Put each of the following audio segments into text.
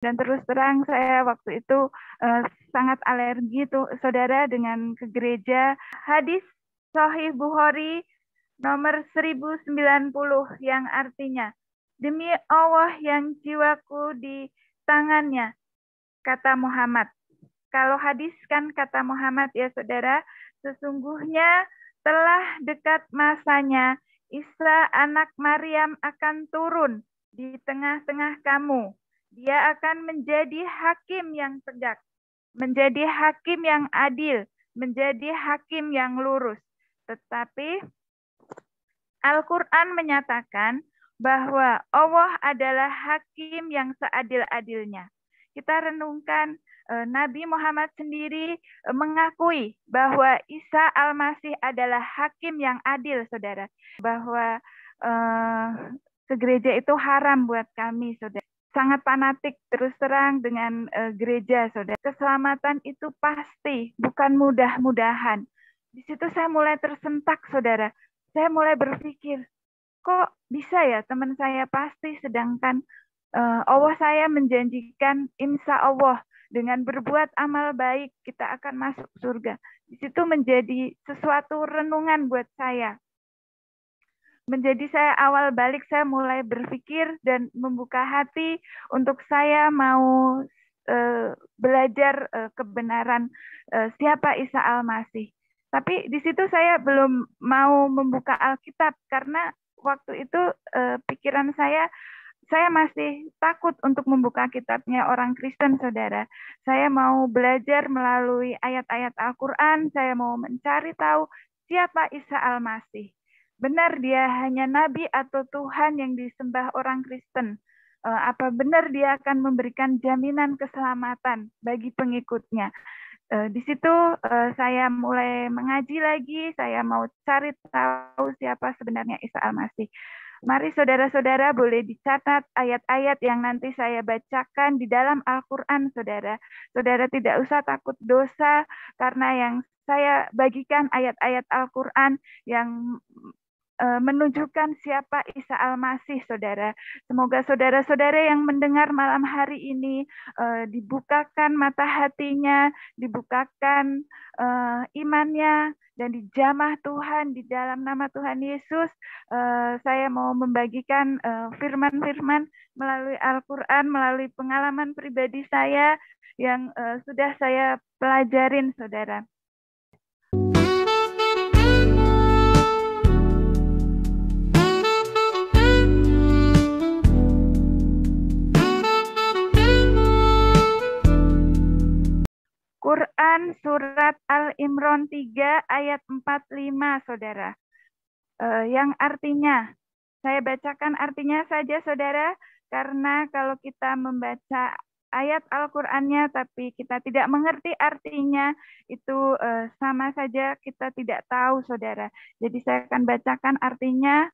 Dan terus terang saya waktu itu eh, sangat alergi tuh saudara dengan ke gereja. Hadis Sahih Bukhari nomor 1090 yang artinya, demi Allah yang jiwaku di tangannya, kata Muhammad. Kalau hadis kan kata Muhammad ya saudara, sesungguhnya telah dekat masanya Isa anak Maryam akan turun di tengah-tengah kamu. Dia akan menjadi hakim yang tegak, menjadi hakim yang adil, menjadi hakim yang lurus. Tetapi Al-Quran menyatakan bahwa Allah adalah hakim yang seadil-adilnya. Kita renungkan Nabi Muhammad sendiri mengakui bahwa Isa Al-Masih adalah hakim yang adil, saudara. Bahwa eh, ke gereja itu haram buat kami, saudara. Sangat fanatik terus terang dengan gereja, saudara. Keselamatan itu pasti, bukan mudah-mudahan. Di situ saya mulai tersentak, saudara. Saya mulai berpikir, kok bisa ya teman saya pasti, sedangkan Allah saya menjanjikan insya Allah dengan berbuat amal baik kita akan masuk surga. Di situ menjadi sesuatu renungan buat saya. Menjadi saya awal balik, saya mulai berpikir dan membuka hati untuk saya mau belajar kebenaran siapa Isa Al-Masih. Tapi di situ saya belum mau membuka Alkitab karena waktu itu pikiran saya masih takut untuk membuka kitabnya orang Kristen, saudara. Saya mau belajar melalui ayat-ayat Al-Quran, saya mau mencari tahu siapa Isa Al-Masih. Benar dia hanya nabi atau Tuhan yang disembah orang Kristen? Apa benar dia akan memberikan jaminan keselamatan bagi pengikutnya? Di situ saya mulai mengaji lagi, saya mau cari tahu siapa sebenarnya Isa Al-Masih. Mari saudara-saudara boleh dicatat ayat-ayat yang nanti saya bacakan di dalam Al-Quran, saudara. Saudara tidak usah takut dosa karena yang saya bagikan ayat-ayat Al-Quran yang menunjukkan siapa Isa Al-Masih, saudara. Semoga saudara-saudara yang mendengar malam hari ini dibukakan mata hatinya, dibukakan imannya, dan dijamah Tuhan di dalam nama Tuhan Yesus. Saya mau membagikan firman-firman melalui Al-Quran, melalui pengalaman pribadi saya yang sudah saya pelajarin, saudara. Quran Surat Al-Imran 3 ayat 45, saudara. Yang artinya, saya bacakan artinya saja, saudara, karena kalau kita membaca ayat Al-Qurannya tapi kita tidak mengerti artinya, itu sama saja kita tidak tahu, saudara. Jadi saya akan bacakan artinya.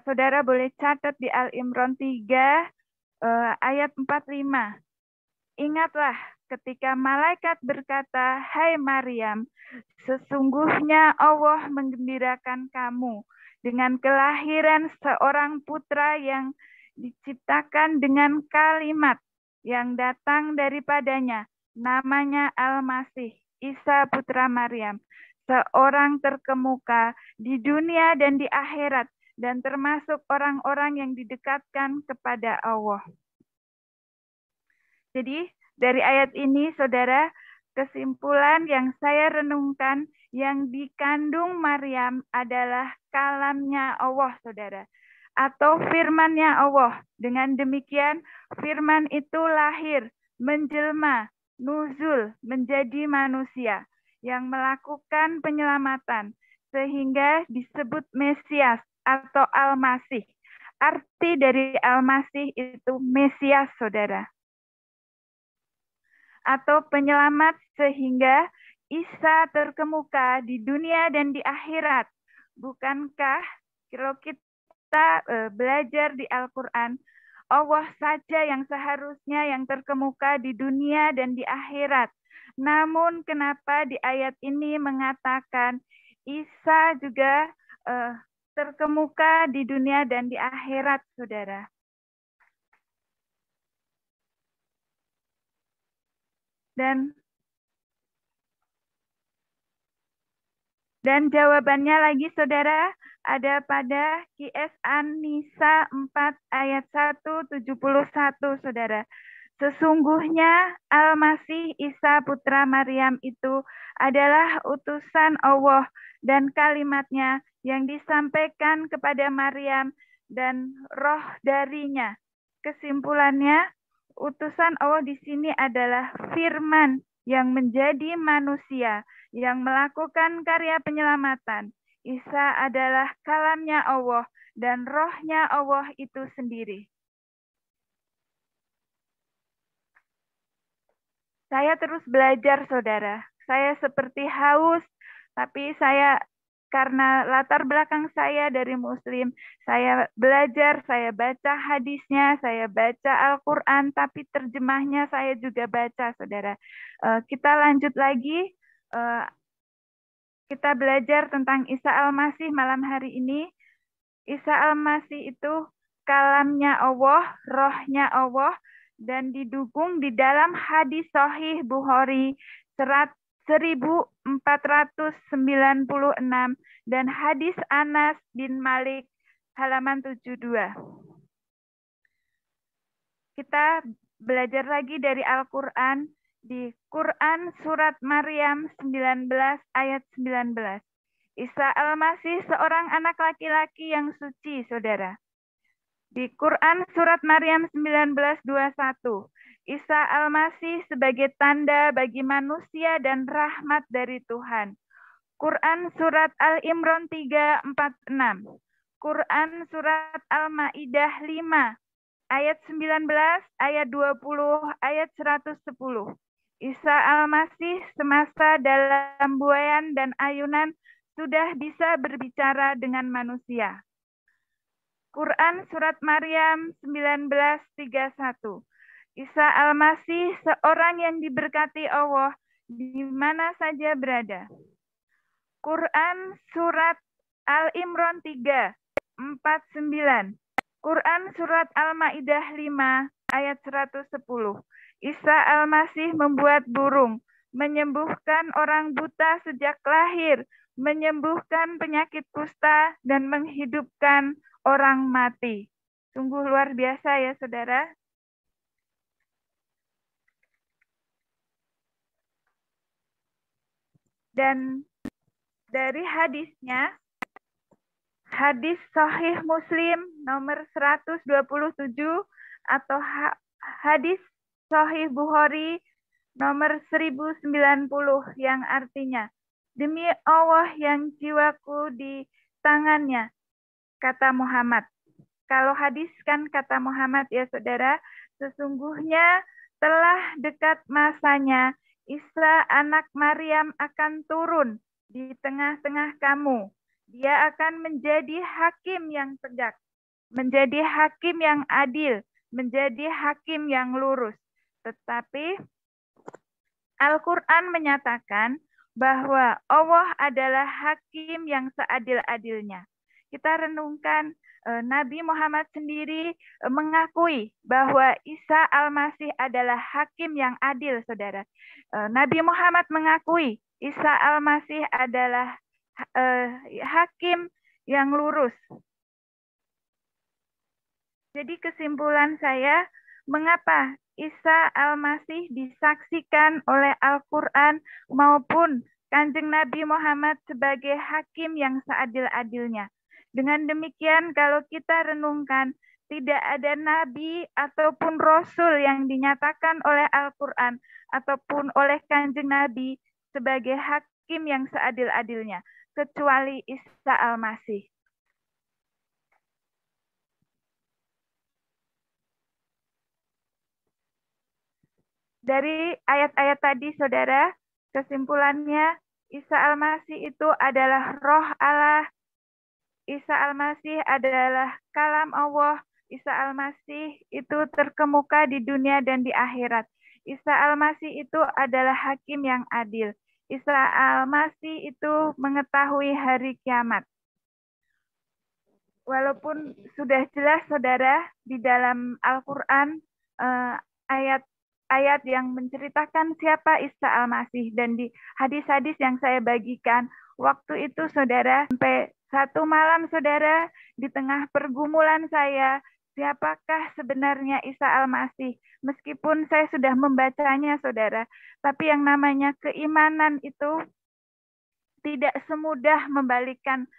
Saudara boleh catat di Al-Imran 3 ayat 45. Ingatlah ketika malaikat berkata, "Hai Maryam, sesungguhnya Allah menggembirakan kamu dengan kelahiran seorang putra yang diciptakan dengan kalimat yang datang daripadanya, namanya Al-Masih, Isa putra Maryam, seorang terkemuka di dunia dan di akhirat, dan termasuk orang-orang yang didekatkan kepada Allah." Jadi dari ayat ini, saudara, kesimpulan yang saya renungkan yang dikandung Maryam adalah kalamnya Allah, saudara. Atau firmannya Allah. Dengan demikian, firman itu lahir, menjelma, nuzul, menjadi manusia yang melakukan penyelamatan, sehingga disebut Mesias atau Al-Masih. Arti dari Al-Masih itu Mesias, saudara, atau penyelamat, sehingga Isa terkemuka di dunia dan di akhirat. Bukankah kalau kita belajar di Al-Quran, Allah saja yang seharusnya yang terkemuka di dunia dan di akhirat. Namun kenapa di ayat ini mengatakan Isa juga terkemuka di dunia dan di akhirat, saudara? Dan jawabannya lagi saudara ada pada QS An-Nisa 4 ayat 171 saudara. Sesungguhnya Al-Masih Isa putra Maryam itu adalah utusan Allah dan kalimatnya yang disampaikan kepada Maryam dan roh darinya. Kesimpulannya, utusan Allah di sini adalah firman yang menjadi manusia, yang melakukan karya penyelamatan. Isa adalah kalamnya Allah dan rohnya Allah itu sendiri. Saya terus belajar, saudara. Saya seperti haus, tapi saya karena latar belakang saya dari Muslim, saya belajar, saya baca hadisnya, saya baca Al-Quran, tapi terjemahnya saya juga baca, saudara. Kita lanjut lagi, kita belajar tentang Isa Al-Masih malam hari ini. Isa Al-Masih itu kalamnya Allah, rohnya Allah, dan didukung di dalam hadis Sahih Bukhari 1496 dan hadis Anas bin Malik halaman 72. Kita belajar lagi dari Al-Quran di Quran surat Maryam 19 ayat 19. Isa Al-Masih seorang anak laki-laki yang suci, saudara. Di Quran surat Maryam 19:21, Isa Al-Masih sebagai tanda bagi manusia dan rahmat dari Tuhan. Quran surat Al-Imran 3:46. Quran surat Al-Maidah 5 ayat 19, ayat 20, ayat 110. Isa Al-Masih semasa dalam buayan dan ayunan sudah bisa berbicara dengan manusia. Quran surat Maryam 19:31. Isa Al-Masih seorang yang diberkati Allah di mana saja berada. Quran surat Al-Imran 3:49. Quran surat Al-Maidah 5 ayat 110. Isa Al-Masih membuat burung, menyembuhkan orang buta sejak lahir, menyembuhkan penyakit kusta, dan menghidupkan orang mati. Sungguh luar biasa ya, saudara. Dan dari hadisnya, hadis Sahih Muslim nomor 127 atau hadis Sahih Bukhari nomor 1090 yang artinya, demi Allah yang jiwaku di tangannya, kata Muhammad. Kalau hadis kan kata Muhammad ya saudara, sesungguhnya telah dekat masanya Isa anak Maryam akan turun di tengah-tengah kamu. Dia akan menjadi hakim yang tegak, menjadi hakim yang adil, menjadi hakim yang lurus. Tetapi Al-Quran menyatakan bahwa Allah adalah hakim yang seadil-adilnya. Kita renungkan Nabi Muhammad sendiri mengakui bahwa Isa Al-Masih adalah hakim yang adil, saudara. Nabi Muhammad mengakui Isa Al-Masih adalah hakim yang lurus. Jadi kesimpulan saya, mengapa Isa Al-Masih disaksikan oleh Al-Quran maupun Kanjeng Nabi Muhammad sebagai hakim yang seadil-adilnya. Dengan demikian, kalau kita renungkan, tidak ada nabi ataupun rasul yang dinyatakan oleh Al-Quran ataupun oleh Kanjeng Nabi sebagai hakim yang seadil-adilnya, kecuali Isa Al-Masih. Dari ayat-ayat tadi, saudara, kesimpulannya Isa Al-Masih itu adalah roh Allah. Isa Al-Masih adalah kalam Allah. Isa Al-Masih itu terkemuka di dunia dan di akhirat. Isa Al-Masih itu adalah hakim yang adil. Isa Al-Masih itu mengetahui hari kiamat. Walaupun sudah jelas, saudara, di dalam Al-Quran ayat ayat yang menceritakan siapa Isa Al-Masih. Dan di hadis-hadis yang saya bagikan, waktu itu saudara, sampai satu malam saudara, di tengah pergumulan saya, siapakah sebenarnya Isa Al-Masih? Meskipun saya sudah membacanya saudara, tapi yang namanya keimanan itu tidak semudah membalikkan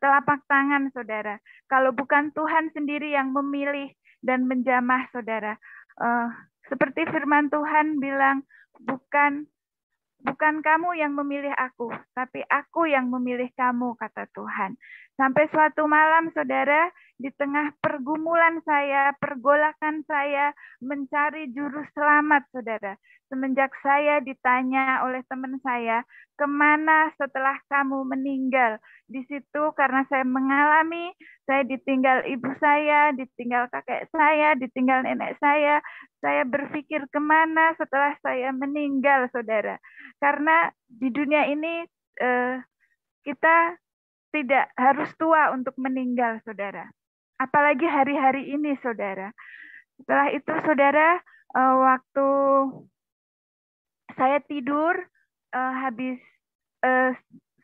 telapak tangan saudara. Kalau bukan Tuhan sendiri yang memilih dan menjamah saudara. Uh, Seperti firman Tuhan bilang, bukan kamu yang memilih aku, tapi aku yang memilih kamu, kata Tuhan. Sampai suatu malam, saudara, di tengah pergumulan saya, pergolakan saya, mencari juru selamat, saudara. Semenjak saya ditanya oleh teman saya, kemana setelah kamu meninggal? Di situ karena saya mengalami, saya ditinggal ibu saya, ditinggal kakek saya, ditinggal nenek saya berpikir kemana setelah saya meninggal, saudara. Karena di dunia ini kita tidak harus tua untuk meninggal, saudara. Apalagi hari-hari ini, saudara. Setelah itu, saudara, waktu saya tidur, habis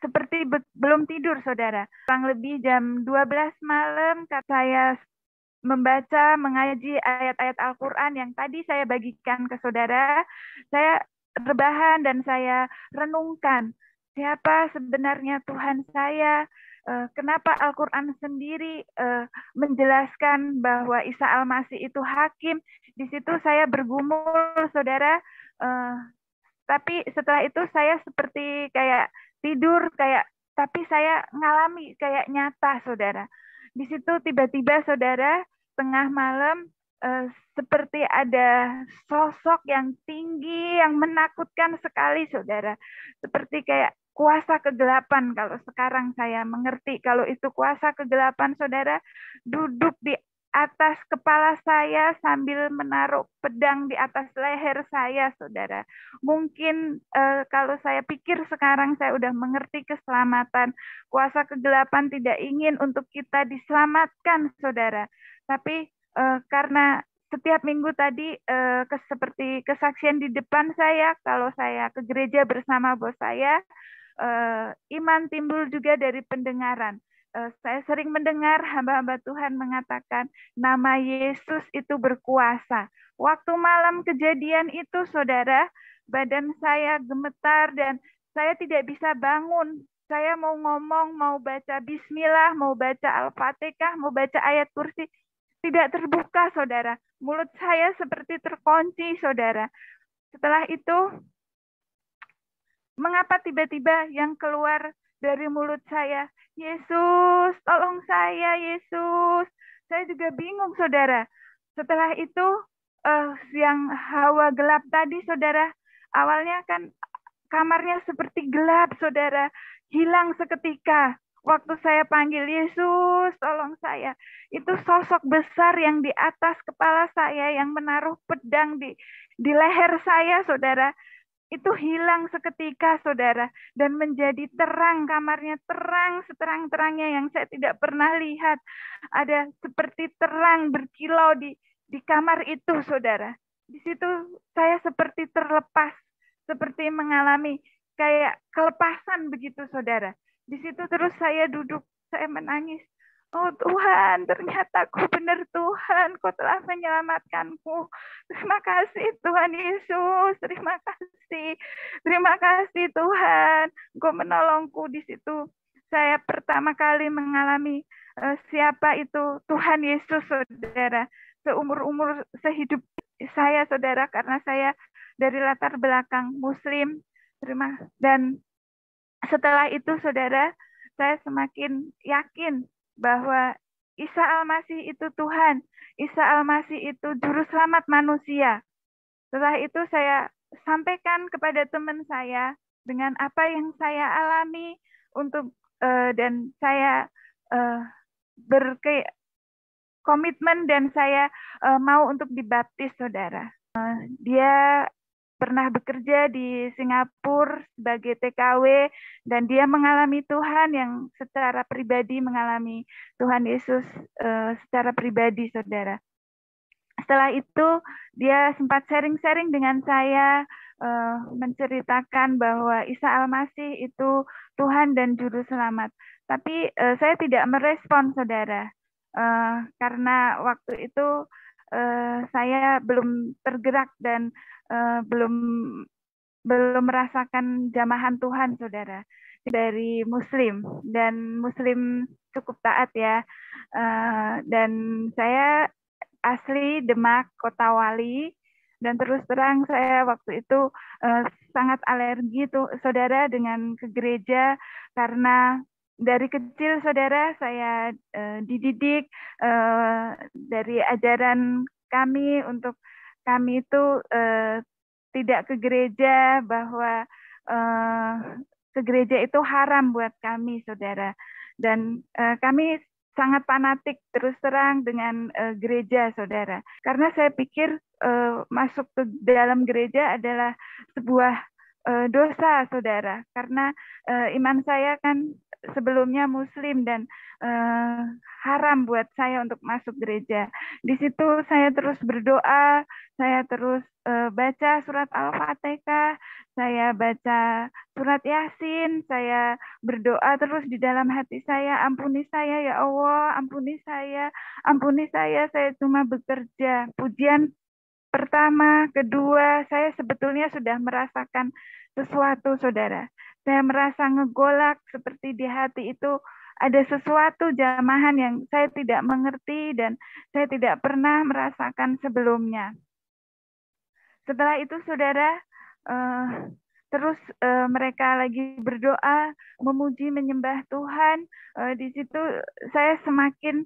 seperti belum tidur, saudara. Kurang lebih jam 12 malam, saya membaca, mengaji ayat-ayat Al-Quran yang tadi saya bagikan ke saudara. Saya rebahan dan saya renungkan siapa sebenarnya Tuhan saya, kenapa Al-Quran sendiri menjelaskan bahwa Isa Al-Masih itu hakim. Di situ saya bergumul, saudara, tapi setelah itu saya seperti kayak tidur, tapi saya ngalami kayak nyata, saudara. Di situ tiba-tiba, saudara, tengah malam seperti ada sosok yang tinggi, yang menakutkan sekali, saudara. Seperti kayak kuasa kegelapan, kalau sekarang saya mengerti. Kalau itu kuasa kegelapan, saudara, duduk di atas kepala saya sambil menaruh pedang di atas leher saya, saudara. Mungkin kalau saya pikir sekarang saya udah mengerti keselamatan. Kuasa kegelapan tidak ingin untuk kita diselamatkan, saudara. Tapi karena setiap minggu tadi seperti kesaksian di depan saya, kalau saya ke gereja bersama bos saya, iman timbul juga dari pendengaran. Saya sering mendengar hamba-hamba Tuhan mengatakan nama Yesus itu berkuasa. Waktu malam kejadian itu, saudara, badan saya gemetar dan saya tidak bisa bangun. Saya mau ngomong, mau baca bismillah, mau baca Al-Fatihah, mau baca ayat kursi. Tidak terbuka, saudara. Mulut saya seperti terkunci, saudara. Setelah itu, mengapa tiba-tiba yang keluar dari mulut saya, Yesus, tolong saya, Yesus. Saya juga bingung, saudara. Setelah itu, yang hawa gelap tadi, saudara, awalnya kan kamarnya seperti gelap, saudara. Hilang seketika. Waktu saya panggil, Yesus, tolong saya. Itu sosok besar yang di atas kepala saya, yang menaruh pedang di leher saya, saudara. Itu hilang seketika, saudara. Dan menjadi terang, kamarnya terang, seterang-terangnya yang saya tidak pernah lihat. Ada seperti terang berkilau di kamar itu, saudara. Di situ saya seperti terlepas, seperti mengalami kayak kelepasan begitu, saudara. Di situ terus saya duduk, saya menangis. Oh Tuhan, ternyata Kau benar Tuhan, Kau telah menyelamatkanku. Terima kasih Tuhan Yesus, terima kasih. Terima kasih Tuhan, Kau menolongku di situ. Saya pertama kali mengalami siapa itu Tuhan Yesus, saudara. Seumur-umur sehidup saya, saudara, karena saya dari latar belakang Muslim. Dan setelah itu, saudara, saya semakin yakin bahwa Isa Al-Masih itu Tuhan. Isa Al-Masih itu juru selamat manusia. Setelah itu saya sampaikan kepada teman saya dengan apa yang saya alami dan saya berkomitmen dan saya mau untuk dibaptis, saudara. Dia pernah bekerja di Singapura sebagai TKW dan dia mengalami Tuhan yang secara pribadi, mengalami Tuhan Yesus secara pribadi, saudara. Setelah itu dia sempat sharing-sharing dengan saya, menceritakan bahwa Isa Al-Masih itu Tuhan dan Juru Selamat. Tapi saya tidak merespon, saudara, karena waktu itu saya belum tergerak dan belum merasakan jamahan Tuhan, saudara, dari Muslim, dan Muslim cukup taat ya. Dan saya asli Demak, Kota Wali, dan terus terang saya waktu itu sangat alergi tuh, saudara, dengan ke gereja, karena dari kecil, saudara, saya dididik dari ajaran kami untuk kami itu tidak ke gereja, bahwa eh, ke gereja itu haram buat kami, saudara. Dan kami sangat fanatik terus terang dengan gereja, saudara. Karena saya pikir masuk ke dalam gereja adalah sebuah dosa, saudara. Karena iman saya kan sebelumnya Muslim, dan eh, haram buat saya untuk masuk gereja. Di situ saya terus berdoa, saya terus baca surat Al-Fatihah, saya baca surat Yasin, saya berdoa terus di dalam hati saya, ampuni saya ya Allah, ampuni saya cuma bekerja. Pujian pertama, kedua, saya sebetulnya sudah merasakan sesuatu, saudara. Saya merasa ngegolak seperti di hati itu ada sesuatu jamahan yang saya tidak mengerti dan saya tidak pernah merasakan sebelumnya. Setelah itu, saudara, eh, terus mereka lagi berdoa, memuji, menyembah Tuhan. Di situ saya semakin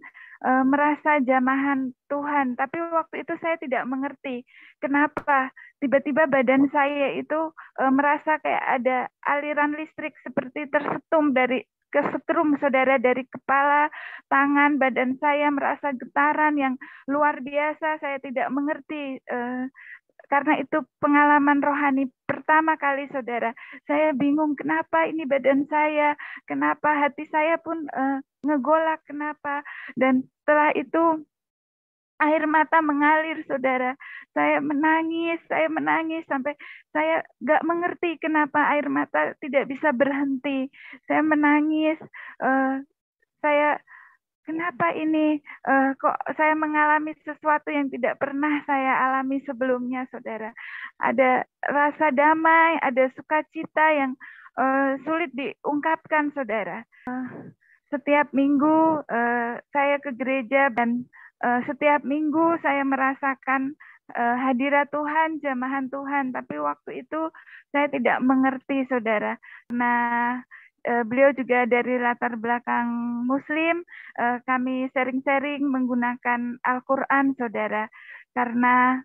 merasa jamahan Tuhan. Tapi waktu itu saya tidak mengerti kenapa tiba-tiba badan saya itu merasa kayak ada aliran listrik seperti tersetum dari kesetrum, saudara, dari kepala, tangan, badan saya merasa getaran yang luar biasa. Saya tidak mengerti. Karena itu pengalaman rohani pertama kali, saudara. Saya bingung kenapa ini badan saya, kenapa hati saya pun ngegolak, kenapa. Dan setelah itu air mata mengalir, saudara. Saya menangis sampai saya gak mengerti kenapa air mata tidak bisa berhenti. Saya menangis, saya kenapa ini kok saya mengalami sesuatu yang tidak pernah saya alami sebelumnya, saudara. Ada rasa damai, ada sukacita yang sulit diungkapkan, saudara. Setiap minggu saya ke gereja, dan setiap minggu saya merasakan hadirat Tuhan, jamahan Tuhan. Tapi waktu itu saya tidak mengerti, saudara. Nah, beliau juga dari latar belakang Muslim. Kami sering-sering menggunakan Al-Quran, saudara. Karena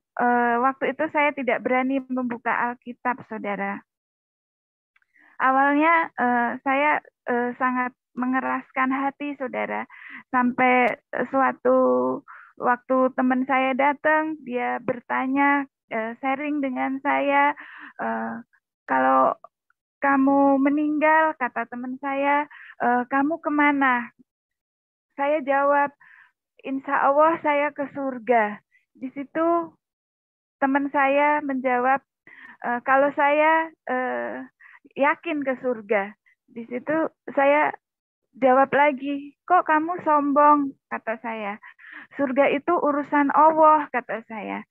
waktu itu saya tidak berani membuka Alkitab, saudara. Awalnya saya sangat mengeraskan hati, saudara. Sampai suatu waktu teman saya datang, dia bertanya, sharing dengan saya, kalau kamu meninggal, kata teman saya, kamu kemana? Saya jawab, insya Allah saya ke surga. Di situ teman saya menjawab, kalau saya yakin ke surga. Di situ saya jawab lagi, kok kamu sombong, kata saya. Surga itu urusan Allah, kata saya.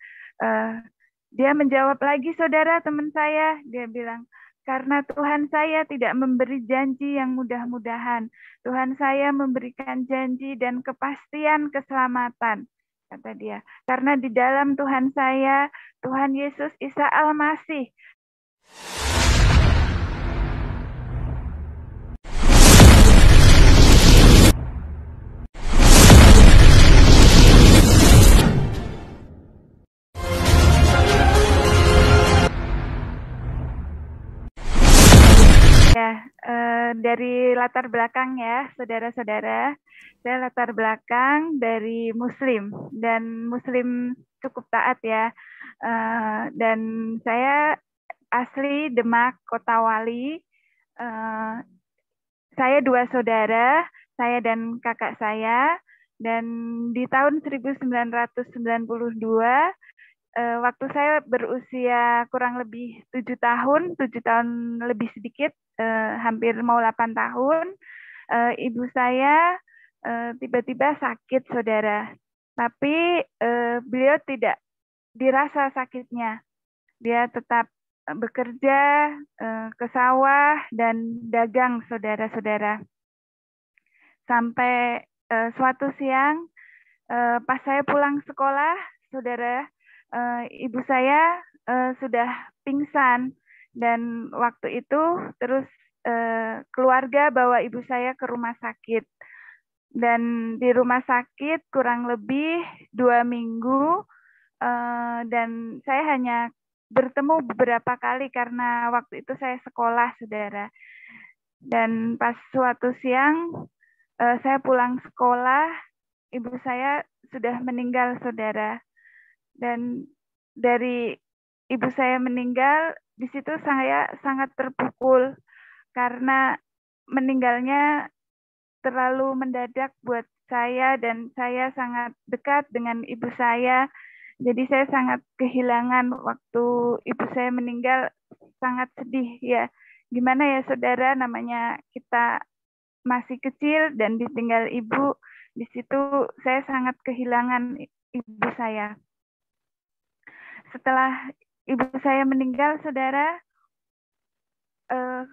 Dia menjawab lagi, saudara, teman saya, dia bilang, karena Tuhan saya tidak memberi janji yang mudah-mudahan. Tuhan saya memberikan janji dan kepastian keselamatan, kata dia. Karena di dalam Tuhan saya, Tuhan Yesus Isa Al-Masih. Ya, dari latar belakang ya, saudara-saudara. Saya latar belakang dari Muslim, dan Muslim cukup taat ya. Dan saya asli Demak, Kota Wali. Saya dua saudara, saya dan kakak saya. Dan di tahun 1992, waktu saya berusia kurang lebih 7 tahun lebih sedikit, hampir mau 8 tahun, ibu saya tiba-tiba sakit, saudara. Tapi beliau tidak dirasa sakitnya. Dia tetap bekerja, ke sawah, dan dagang, saudara-saudara. Sampai suatu siang, pas saya pulang sekolah, saudara, ibu saya sudah pingsan. Dan waktu itu terus keluarga bawa ibu saya ke rumah sakit. Dan di rumah sakit kurang lebih 2 minggu, dan saya hanya bertemu beberapa kali karena waktu itu saya sekolah, saudara. Dan pas suatu siang saya pulang sekolah, ibu saya sudah meninggal, saudara. Dan dari ibu saya meninggal, di situ saya sangat terpukul karena meninggalnya terlalu mendadak buat saya, dan saya sangat dekat dengan ibu saya. Jadi saya sangat kehilangan waktu ibu saya meninggal, sangat sedih ya. Gimana ya, saudara, namanya kita masih kecil dan ditinggal ibu. Di situ saya sangat kehilangan ibu saya. Setelah ibu saya meninggal, saudara, eh,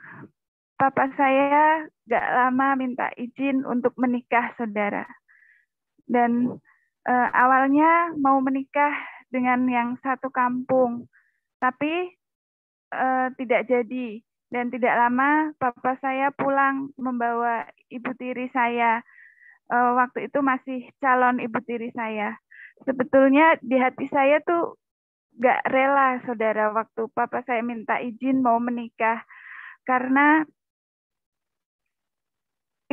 papa saya gak lama minta izin untuk menikah, saudara. Dan awalnya mau menikah dengan yang satu kampung, tapi tidak jadi. Dan tidak lama papa saya pulang membawa ibu tiri saya. Waktu itu masih calon ibu tiri saya. Sebetulnya di hati saya tuh gak rela, saudara, waktu papa saya minta izin mau menikah. Karena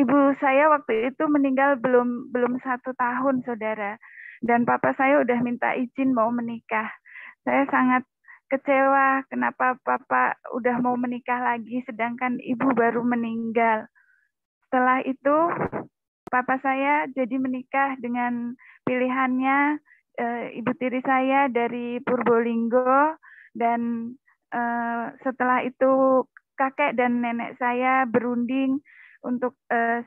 ibu saya waktu itu meninggal belum 1 tahun, saudara. Dan papa saya udah minta izin mau menikah. Saya sangat kecewa kenapa papa udah mau menikah lagi sedangkan ibu baru meninggal. Setelah itu papa saya jadi menikah dengan pilihannya ibu tiri saya dari Purbolinggo. Dan setelah itu kakek dan nenek saya berunding untuk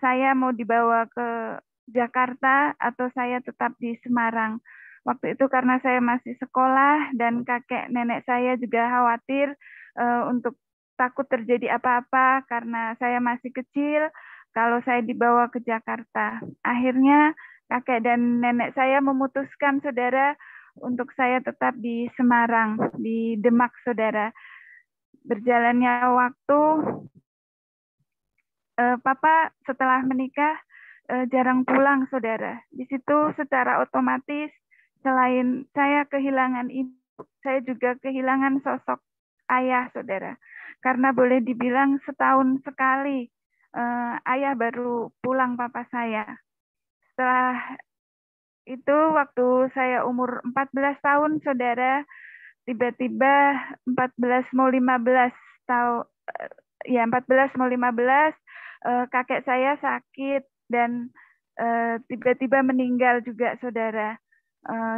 saya mau dibawa ke Jakarta atau saya tetap di Semarang. Waktu itu karena saya masih sekolah dan kakek nenek saya juga khawatir untuk takut terjadi apa-apa karena saya masih kecil kalau saya dibawa ke Jakarta. Akhirnya kakek dan nenek saya memutuskan, saudara, untuk saya tetap di Semarang, di Demak, saudara. Berjalannya waktu, Papa setelah menikah jarang pulang, saudara. Di situ secara otomatis selain saya kehilangan ibu, saya juga kehilangan sosok ayah, saudara. Karena boleh dibilang setahun sekali ayah baru pulang papa saya. Setelah itu waktu saya umur 14 tahun, saudara, tiba-tiba 14 mau 15 tahun, ya 14 mau 15, kakek saya sakit dan tiba-tiba meninggal juga, saudara.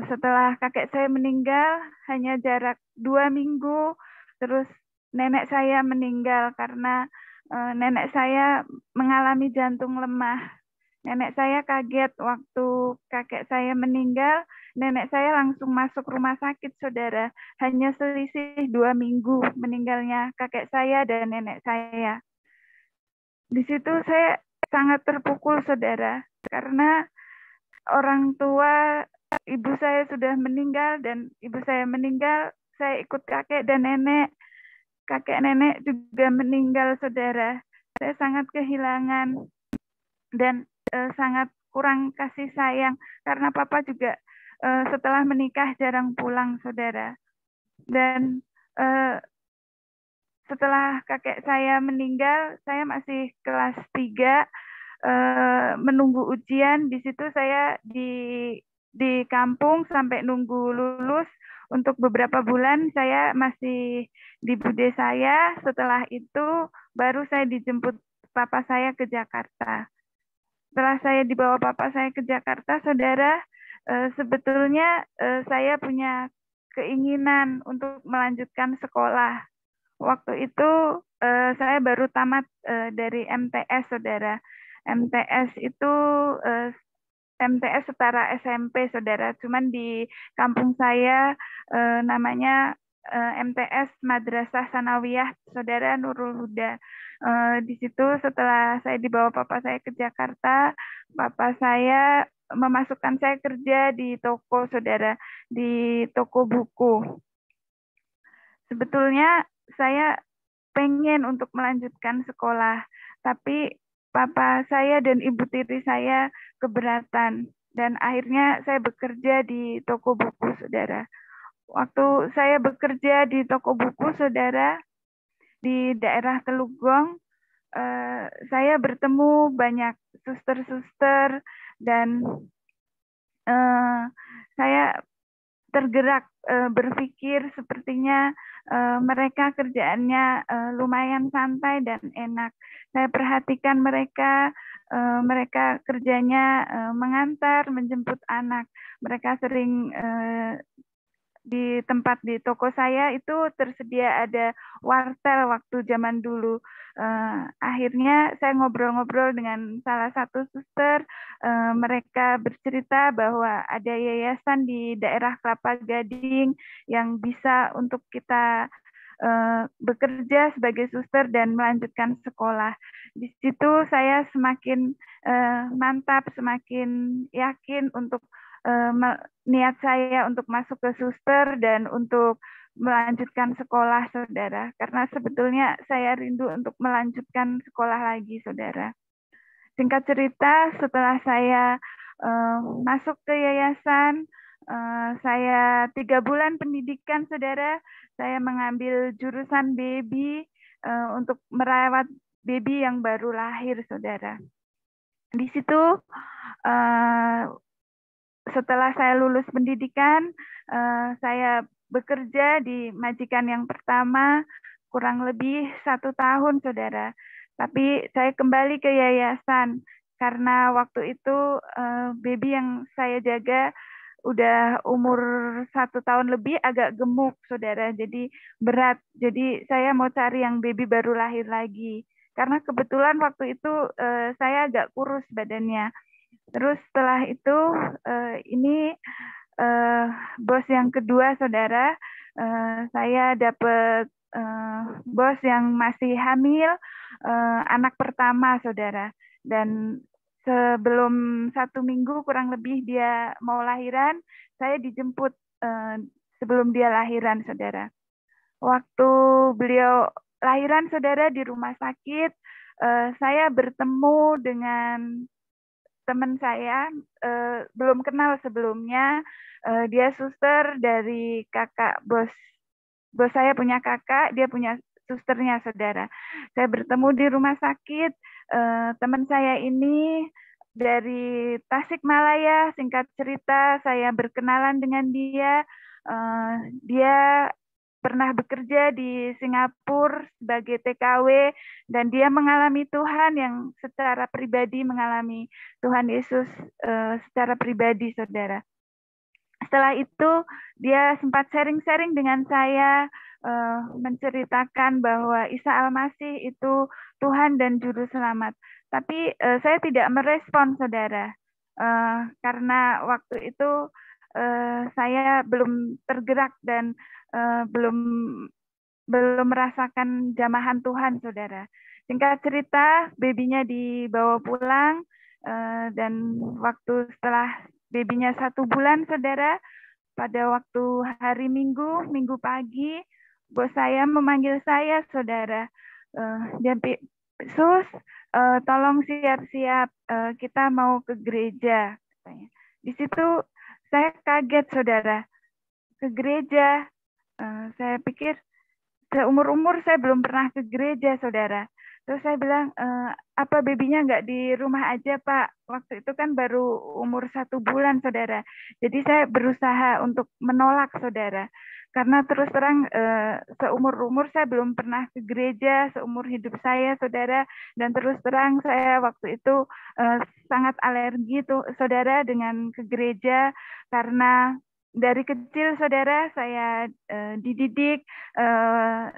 Setelah kakek saya meninggal, hanya jarak 2 minggu, terus nenek saya meninggal karena nenek saya mengalami jantung lemah. Nenek saya kaget waktu kakek saya meninggal, nenek saya langsung masuk rumah sakit, saudara. Hanya selisih 2 minggu meninggalnya kakek saya dan nenek saya. Di situ saya sangat terpukul, saudara, karena orang tua ibu saya sudah meninggal dan ibu saya meninggal, saya ikut kakek dan nenek. Kakek nenek juga meninggal, saudara. Saya sangat kehilangan dan sangat kurang kasih sayang karena papa juga setelah menikah jarang pulang, saudara. Dan setelah kakek saya meninggal, saya masih kelas 3 menunggu ujian. Di situ saya di kampung sampai nunggu lulus. Untuk beberapa bulan saya masih di bude saya. Setelah itu baru saya dijemput papa saya ke Jakarta. setelah saya dibawa papa saya ke Jakarta, saudara, sebetulnya saya punya keinginan untuk melanjutkan sekolah. Waktu itu saya baru tamat dari MTS, saudara. MTS itu eh, MTS setara SMP, saudara. Cuman di kampung saya namanya MTS Madrasah Sanawiyah, saudara, Nurul Huda. Di situ setelah saya dibawa papa saya ke Jakarta, papa saya memasukkan saya kerja di toko, saudara, di toko buku. Sebetulnya saya pengen untuk melanjutkan sekolah, tapi papa saya dan ibu tiri saya keberatan. Dan akhirnya saya bekerja di toko buku, saudara. Waktu saya bekerja di toko buku, saudara, di daerah Telugong, saya bertemu banyak suster-suster dan eh, saya tergerak berpikir sepertinya mereka kerjaannya lumayan santai dan enak. Saya perhatikan mereka, mereka kerjanya mengantar, menjemput anak. Mereka sering di tempat di toko saya itu tersedia ada wartel waktu zaman dulu. Akhirnya saya ngobrol-ngobrol dengan salah satu suster. Mereka bercerita bahwa ada yayasan di daerah Kelapa Gading yang bisa untuk kita bekerja sebagai suster dan melanjutkan sekolah. Di situ saya semakin mantap, semakin yakin untuk niat saya untuk masuk ke suster dan untuk melanjutkan sekolah, saudara. Karena sebetulnya saya rindu untuk melanjutkan sekolah lagi, saudara. Singkat cerita, setelah saya masuk ke yayasan, saya 3 bulan pendidikan, saudara. Saya mengambil jurusan baby untuk merawat baby yang baru lahir, saudara. Di situ setelah saya lulus pendidikan, saya bekerja di majikan yang pertama kurang lebih 1 tahun, saudara. Tapi saya kembali ke yayasan karena waktu itu baby yang saya jaga udah umur 1 tahun lebih, agak gemuk, saudara. Jadi berat. Jadi saya mau cari yang baby baru lahir lagi. Karena kebetulan waktu itu saya agak kurus badannya. Terus setelah itu ini eh, bos yang kedua, saudara, saya dapat bos yang masih hamil anak pertama, saudara. Dan sebelum 1 minggu kurang lebih dia mau lahiran, saya dijemput eh, sebelum dia lahiran, saudara. Waktu beliau lahiran, saudara, di rumah sakit, saya bertemu dengan teman saya, belum kenal sebelumnya. Dia suster dari kakak bos. Bos saya punya kakak, dia punya susternya, saudara. Saya bertemu di rumah sakit. Teman saya ini dari Tasikmalaya. Singkat cerita, saya berkenalan dengan dia. Dia pernah bekerja di Singapura sebagai TKW dan dia mengalami Tuhan yang secara pribadi, mengalami Tuhan Yesus secara pribadi, saudara. Setelah itu dia sempat sharing-sharing dengan saya, menceritakan bahwa Isa Al-Masih itu Tuhan dan Juru Selamat. Tapi saya tidak merespon, saudara, karena waktu itu saya belum tergerak dan belum belum merasakan jamahan Tuhan, saudara. Singkat cerita, babynya dibawa pulang dan waktu setelah babynya 1 bulan, saudara, pada waktu hari Minggu, Minggu pagi, bos saya memanggil saya, saudara. Dia Sus, tolong siap-siap, kita mau ke gereja, katanya. Di situ saya kaget, saudara, ke gereja. Saya pikir seumur-umur saya belum pernah ke gereja, saudara. Terus saya bilang, apa babynya nggak di rumah aja, Pak? Waktu itu kan baru umur 1 bulan, saudara. Jadi saya berusaha untuk menolak, saudara. karena terus terang seumur-umur saya belum pernah ke gereja seumur hidup saya, saudara, dan terus terang saya waktu itu sangat alergi tuh, saudara, dengan ke gereja karena dari kecil, saudara, saya dididik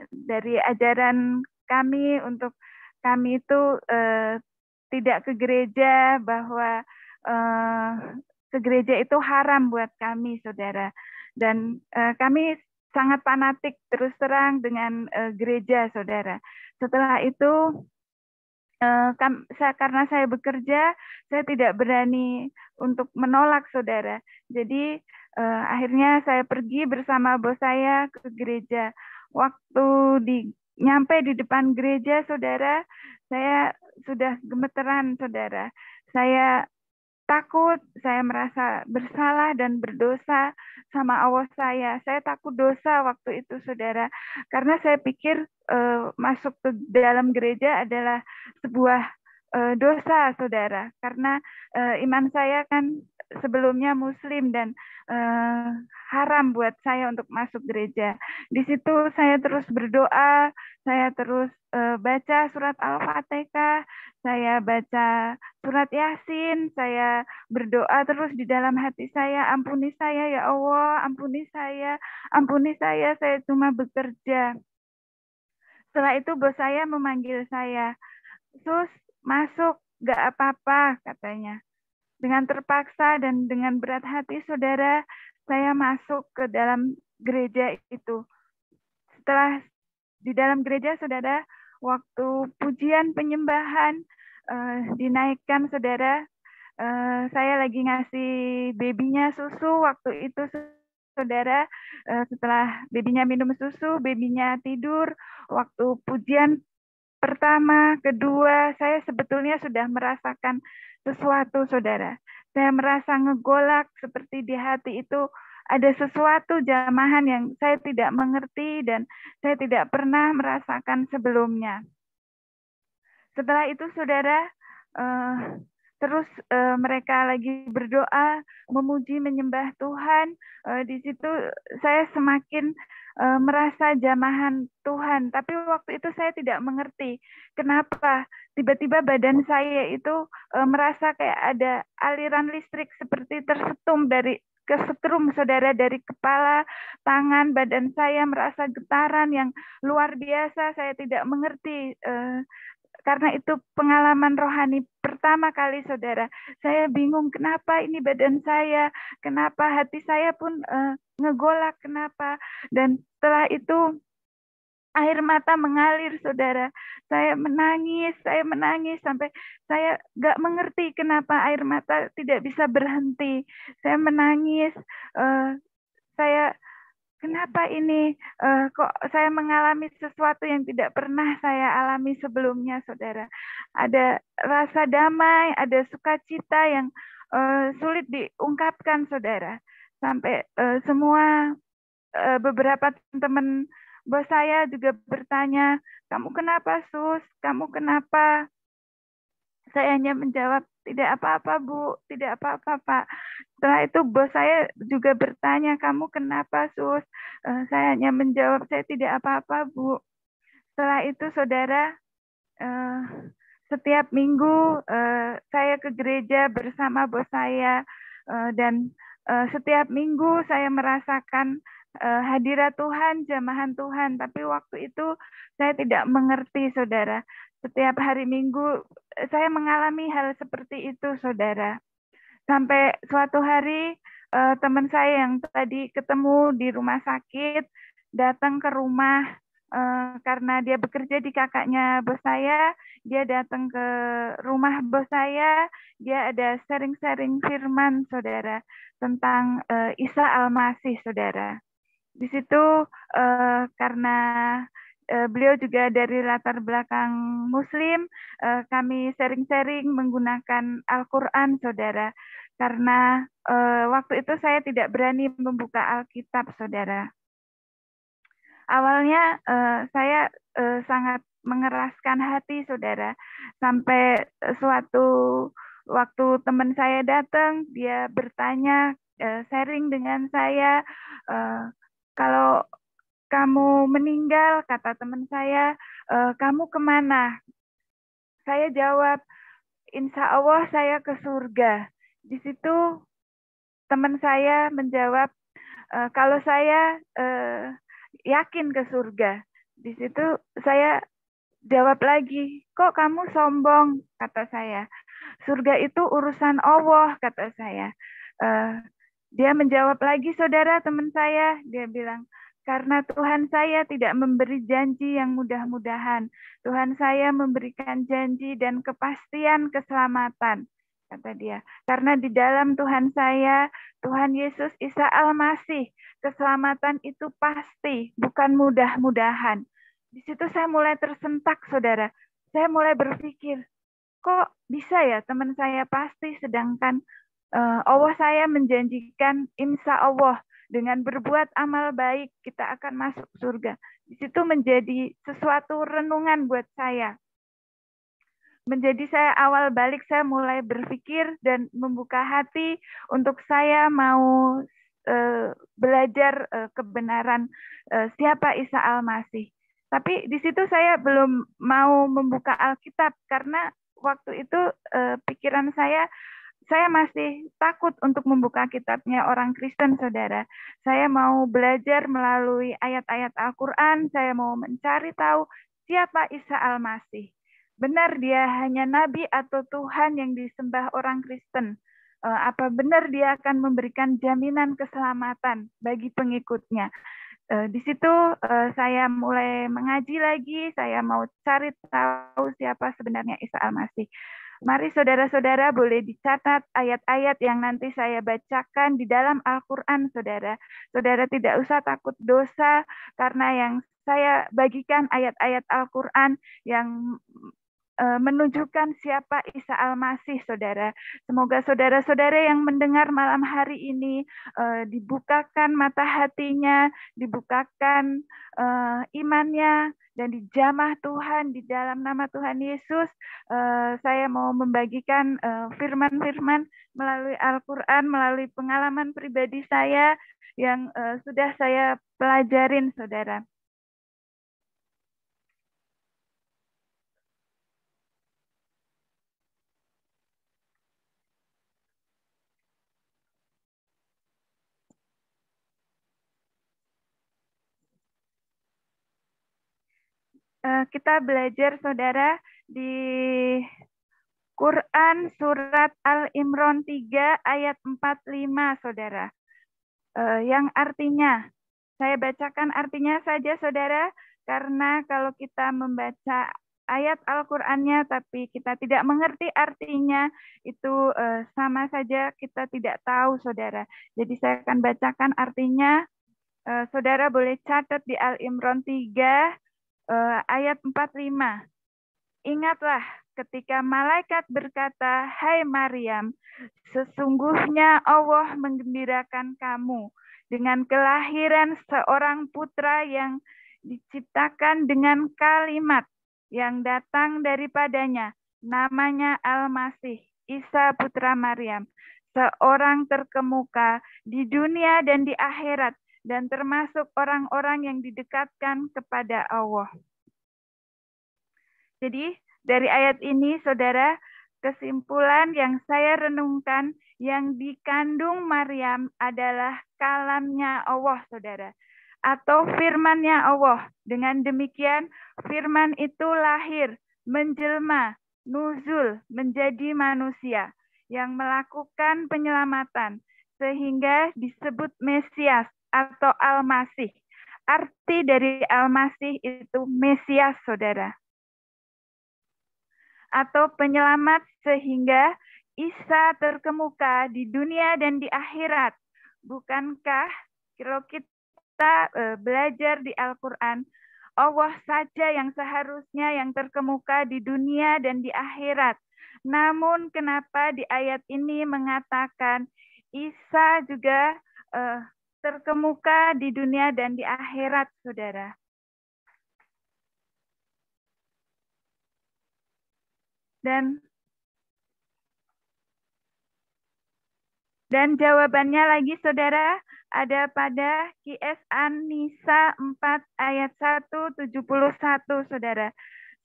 dari ajaran kami untuk kami itu tidak ke gereja, bahwa eh, ke gereja itu haram buat kami, saudara. Dan kami sangat fanatik terus terang dengan gereja, saudara. Setelah itu, karena saya bekerja, saya tidak berani untuk menolak, saudara. Jadi akhirnya saya pergi bersama bos saya ke gereja. Waktu nyampe di depan gereja, saudara, saya sudah gemeteran, saudara. Saya takut, saya merasa bersalah dan berdosa sama Allah saya. Saya takut dosa waktu itu, saudara, karena saya pikir masuk ke dalam gereja adalah sebuah dosa, saudara, karena iman saya kan sebelumnya Muslim dan eh, haram buat saya untuk masuk gereja. Di situ saya terus berdoa, saya terus baca surat Al-Fatihah, saya baca surat Yasin, saya berdoa terus di dalam hati saya, ampuni saya ya Allah, ampuni saya cuma bekerja. Setelah itu bos saya memanggil saya, Sus, masuk, gak apa-apa, katanya. Dengan terpaksa dan dengan berat hati, saudara, saya masuk ke dalam gereja itu. Setelah di dalam gereja, saudara, waktu pujian penyembahan dinaikkan, saudara, saya lagi ngasih babynya susu waktu itu, saudara. Setelah babynya minum susu, babynya tidur. Waktu pujian pertama, kedua, saya sebetulnya sudah merasakan sesuatu, saudara. Saya merasa ngegolak seperti di hati itu ada sesuatu jamahan yang saya tidak mengerti dan saya tidak pernah merasakan sebelumnya. Setelah itu, saudara, uh, terus mereka lagi berdoa, memuji, menyembah Tuhan. Di situ saya semakin merasa jamahan Tuhan. Tapi waktu itu saya tidak mengerti kenapa tiba-tiba badan saya itu merasa kayak ada aliran listrik seperti tersetum dari kesetrum, saudara, dari kepala, tangan, badan saya merasa getaran yang luar biasa. Saya tidak mengerti karena itu pengalaman rohani pertama kali, saudara. Saya bingung kenapa ini badan saya, kenapa hati saya pun ngegolak, kenapa. Dan setelah itu air mata mengalir, saudara. Saya menangis sampai saya gak mengerti kenapa air mata tidak bisa berhenti. Saya menangis, saya kenapa ini kok saya mengalami sesuatu yang tidak pernah saya alami sebelumnya, saudara. Ada rasa damai, ada sukacita yang sulit diungkapkan, saudara. Sampai semua beberapa teman bos saya juga bertanya, kamu kenapa, Sus? Kamu kenapa? Saya hanya menjawab, tidak apa-apa, Bu, tidak apa-apa, Pak. Setelah itu bos saya juga bertanya, kamu kenapa, Sus? Saya hanya menjawab, saya tidak apa-apa, Bu. Setelah itu, saudara, eh, setiap minggu saya ke gereja bersama bos saya, dan setiap minggu saya merasakan hadirat Tuhan, jamahan Tuhan. Tapi waktu itu saya tidak mengerti, saudara. Setiap hari Minggu saya mengalami hal seperti itu, saudara. Sampai suatu hari teman saya yang tadi ketemu di rumah sakit datang ke rumah karena dia bekerja di kakaknya bos saya, dia datang ke rumah bos saya, dia ada sharing-sharing firman, saudara, tentang Isa Al-Masih, saudara. Di situ karena beliau juga dari latar belakang Muslim, kami sharing-sharing menggunakan Al-Quran, saudara. Karena waktu itu saya tidak berani membuka Alkitab, saudara. Awalnya saya sangat mengeraskan hati, saudara. Sampai suatu waktu teman saya datang, dia bertanya, sharing dengan saya, Kalau kamu meninggal, kata teman saya, kamu kemana? Saya jawab, insya Allah saya ke surga. Di situ teman saya menjawab, kalau saya yakin ke surga. Di situ saya jawab lagi, kok kamu sombong, kata saya. Surga itu urusan Allah, kata saya. Eh, Dia menjawab lagi, saudara teman saya, dia bilang, karena Tuhan saya tidak memberi janji yang mudah-mudahan. Tuhan saya memberikan janji dan kepastian keselamatan, kata dia. Karena di dalam Tuhan saya, Tuhan Yesus Isa Al-Masih, keselamatan itu pasti, bukan mudah-mudahan. Di situ saya mulai tersentak, saudara. Saya mulai berpikir, kok bisa ya teman saya pasti, sedangkan Allah saya menjanjikan insya Allah dengan berbuat amal baik kita akan masuk surga. Di situ menjadi sesuatu renungan buat saya. Menjadi saya awal balik, saya mulai berpikir dan membuka hati untuk saya mau belajar kebenaran siapa Isa Al-Masih. Tapi di situ saya belum mau membuka Alkitab karena waktu itu pikiran saya masih takut untuk membuka kitabnya orang Kristen, saudara. Saya mau belajar melalui ayat-ayat Al-Quran, saya mau mencari tahu siapa Isa Al-Masih. Benar dia hanya nabi atau Tuhan yang disembah orang Kristen? Apa benar dia akan memberikan jaminan keselamatan bagi pengikutnya? Di situ saya mulai mengaji lagi, saya mau cari tahu siapa sebenarnya Isa Al-Masih. Mari saudara-saudara boleh dicatat ayat-ayat yang nanti saya bacakan di dalam Al-Quran, saudara. Saudara tidak usah takut dosa, karena yang saya bagikan ayat-ayat Al-Quran yang menunjukkan siapa Isa Al-Masih, saudara. Semoga saudara-saudara yang mendengar malam hari ini dibukakan mata hatinya, dibukakan imannya, dan dijamah Tuhan di dalam nama Tuhan Yesus. Saya mau membagikan firman-firman melalui Al-Quran, melalui pengalaman pribadi saya yang sudah saya pelajarin, saudara. Kita belajar, saudara, di Quran surat Al-Imran 3 ayat 45, saudara. Yang artinya, saya bacakan artinya saja, saudara, karena kalau kita membaca ayat Al-Qur'annya tapi kita tidak mengerti artinya, itu sama saja kita tidak tahu, saudara. Jadi saya akan bacakan artinya. Saudara boleh catat di Al-Imran 3 ayat 45. Ingatlah ketika malaikat berkata, "Hai Maryam, sesungguhnya Allah menggembirakan kamu dengan kelahiran seorang putra yang diciptakan dengan kalimat yang datang daripadanya, namanya Al-Masih, Isa putra Maryam, seorang terkemuka di dunia dan di akhirat, dan termasuk orang-orang yang didekatkan kepada Allah." Jadi dari ayat ini, saudara, kesimpulan yang saya renungkan, yang dikandung Maryam adalah kalamnya Allah, saudara, atau firmannya Allah. Dengan demikian, firman itu lahir, menjelma, nuzul, menjadi manusia yang melakukan penyelamatan, sehingga disebut Mesias atau Al-Masih. Arti dari Al-Masih itu Mesias, saudara, atau penyelamat, sehingga Isa terkemuka di dunia dan di akhirat. Bukankah kalau kita belajar di Al-Quran, Allah saja yang seharusnya yang terkemuka di dunia dan di akhirat. Namun kenapa di ayat ini mengatakan Isa juga terkemuka di dunia dan di akhirat, saudara? Dan jawabannya lagi, saudara, ada pada QS An-Nisa 4 ayat 171, Saudara.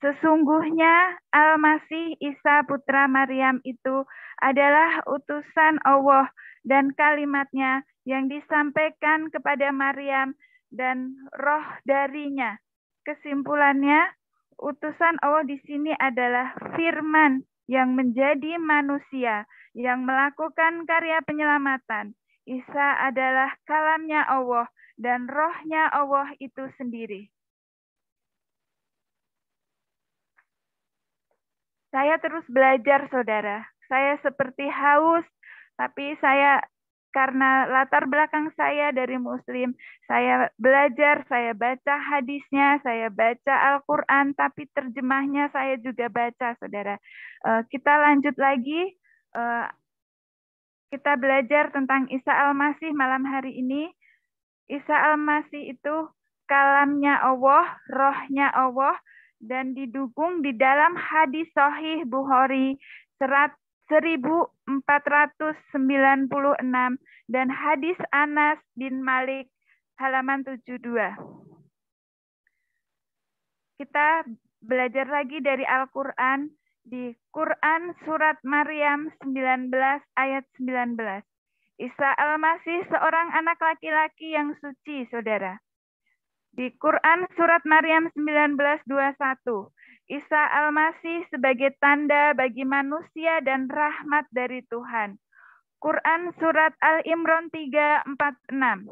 Sesungguhnya Al-Masih Isa putra Maryam itu adalah utusan Allah dan kalimatnya yang disampaikan kepada Maryam dan roh darinya. Kesimpulannya, utusan Allah di sini adalah firman yang menjadi manusia, yang melakukan karya penyelamatan. Isa adalah kalamnya Allah dan rohnya Allah itu sendiri. Saya terus belajar, Saudara. Saya seperti haus, tapi saya karena latar belakang saya dari Muslim, saya belajar, saya baca hadisnya, saya baca Al-Quran, tapi terjemahnya saya juga baca, Saudara. Kita lanjut lagi, kita belajar tentang Isa Al-Masih malam hari ini. Isa Al-Masih itu kalamnya Allah, rohnya Allah, dan didukung di dalam hadis Sahih Bukhari 1496 dan hadis Anas bin Malik halaman 72. Kita belajar lagi dari Al-Quran di Quran surat Maryam 19 ayat 19. Isa Al-Masih seorang anak laki-laki yang suci, Saudara. Di Quran surat Maryam 19:21, Isa Al-Masih sebagai tanda bagi manusia dan rahmat dari Tuhan. Quran surat Al-Imran 3:46.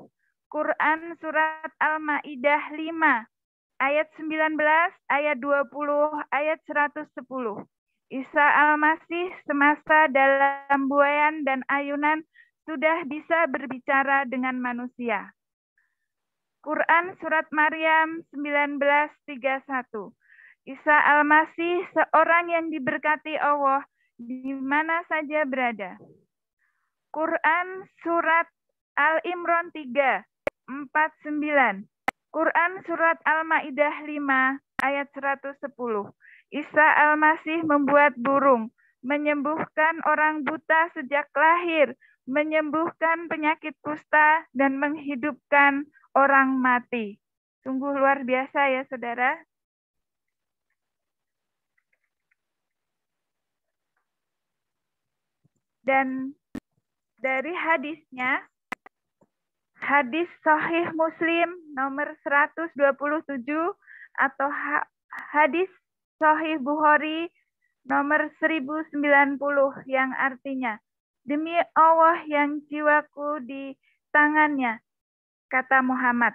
Quran surat Al-Maidah 5 ayat 19, ayat 20, ayat 110. Isa Al-Masih semasa dalam buayan dan ayunan sudah bisa berbicara dengan manusia. Quran surat Maryam 19:31. Isa Al-Masih seorang yang diberkati Allah di mana saja berada. Quran surat Al-Imran 3:49. Quran surat Al-Maidah 5 ayat 110. Isa Al-Masih membuat burung, menyembuhkan orang buta sejak lahir, menyembuhkan penyakit kusta, dan menghidupkan orang mati. Sungguh luar biasa ya, Saudara. Dan dari hadisnya, hadis Sahih Muslim nomor 127 atau hadis Sahih Bukhari nomor 1090 yang artinya, demi Allah yang jiwaku di tangannya, kata Muhammad.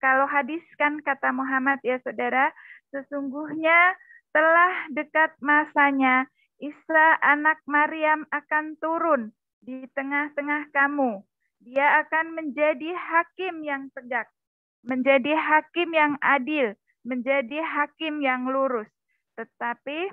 Kalau hadis kan kata Muhammad ya, Saudara, sesungguhnya telah dekat masanya Isa anak Maryam akan turun di tengah-tengah kamu. Dia akan menjadi hakim yang tegak, menjadi hakim yang adil, menjadi hakim yang lurus. Tetapi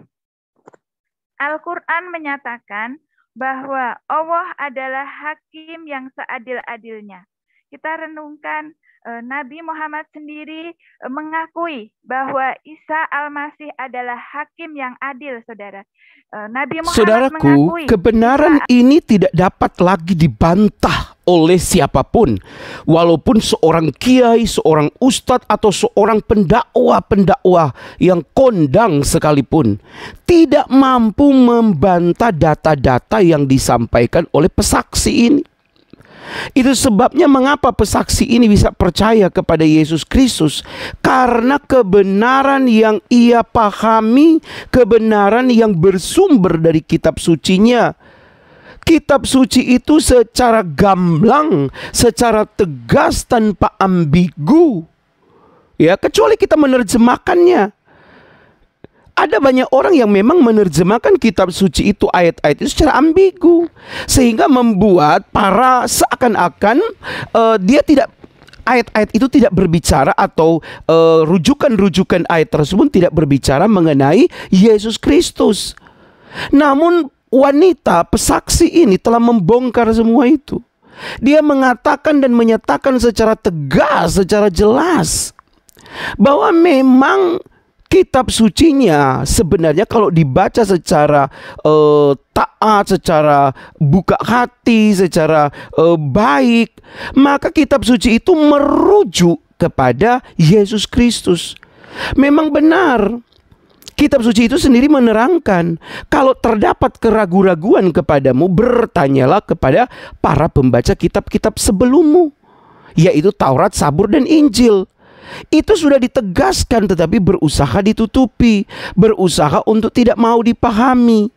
Al-Quran menyatakan bahwa Allah adalah hakim yang seadil-adilnya. Kita renungkan Nabi Muhammad sendiri mengakui bahwa Isa Al-Masih adalah hakim yang adil, Saudara. Nabi Muhammad Saudaraku, mengakui kebenaran ini tidak dapat lagi dibantah oleh siapapun. Walaupun seorang kiai, seorang ustadz, atau seorang pendakwa yang kondang sekalipun, tidak mampu membantah data-data yang disampaikan oleh pesaksi ini. Itu sebabnya mengapa pesaksi ini bisa percaya kepada Yesus Kristus, karena kebenaran yang ia pahami, kebenaran yang bersumber dari kitab sucinya. Kitab suci itu secara gamblang, secara tegas, tanpa ambigu, ya, kecuali kita menerjemahkannya. Ada banyak orang yang memang menerjemahkan kitab suci itu, ayat-ayat itu secara ambigu, sehingga membuat para seakan-akan dia tidak, ayat-ayat itu tidak berbicara, atau rujukan-rujukan ayat tersebut tidak berbicara mengenai Yesus Kristus. Namun wanita pesaksi ini telah membongkar semua itu. Dia mengatakan dan menyatakan secara tegas, secara jelas, bahwa memang kitab sucinya sebenarnya kalau dibaca secara taat, secara buka hati, secara baik, maka kitab suci itu merujuk kepada Yesus Kristus. Memang benar, kitab suci itu sendiri menerangkan, kalau terdapat keraguan-raguan kepadamu, bertanyalah kepada para pembaca kitab-kitab sebelummu, yaitu Taurat, Zabur, dan Injil. Itu sudah ditegaskan tetapi berusaha ditutupi, berusaha untuk tidak mau dipahami.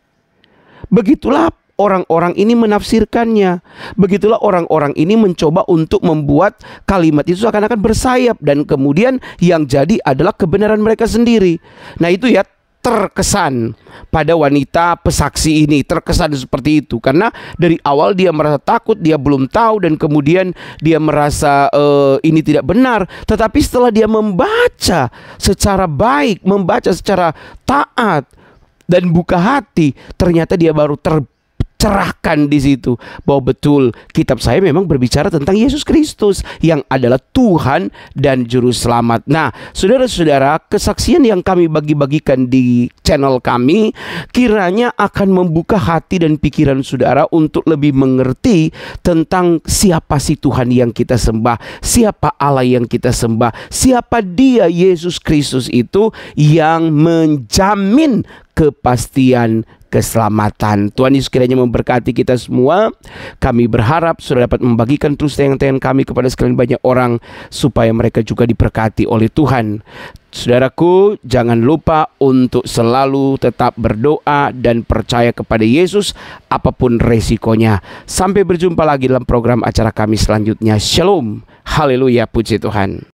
Begitulah orang-orang ini menafsirkannya. Begitulah orang-orang ini mencoba untuk membuat kalimat itu seakan-akan bersayap, dan kemudian yang jadi adalah kebenaran mereka sendiri. Nah itu ya, terkesan pada wanita pesaksi ini, terkesan seperti itu karena dari awal dia merasa takut, dia belum tahu, dan kemudian dia merasa ini tidak benar. Tetapi setelah dia membaca secara baik, membaca secara taat dan buka hati, ternyata dia baru tercerahkan di situ bahwa betul kitab saya memang berbicara tentang Yesus Kristus yang adalah Tuhan dan Juru Selamat. Nah, saudara-saudara, kesaksian yang kami bagi-bagikan di channel kami kiranya akan membuka hati dan pikiran saudara untuk lebih mengerti tentang siapa sih Tuhan yang kita sembah, siapa Allah yang kita sembah, siapa Dia Yesus Kristus itu yang menjamin kepastian keselamatan. Tuhan Yesus kiranya memberkati kita semua. Kami berharap saudara dapat membagikan terus tayangan-tayangan kami kepada sekalian banyak orang supaya mereka juga diberkati oleh Tuhan. Saudaraku, jangan lupa untuk selalu tetap berdoa dan percaya kepada Yesus apapun resikonya. Sampai berjumpa lagi dalam program acara kami selanjutnya. Shalom. Haleluya, puji Tuhan.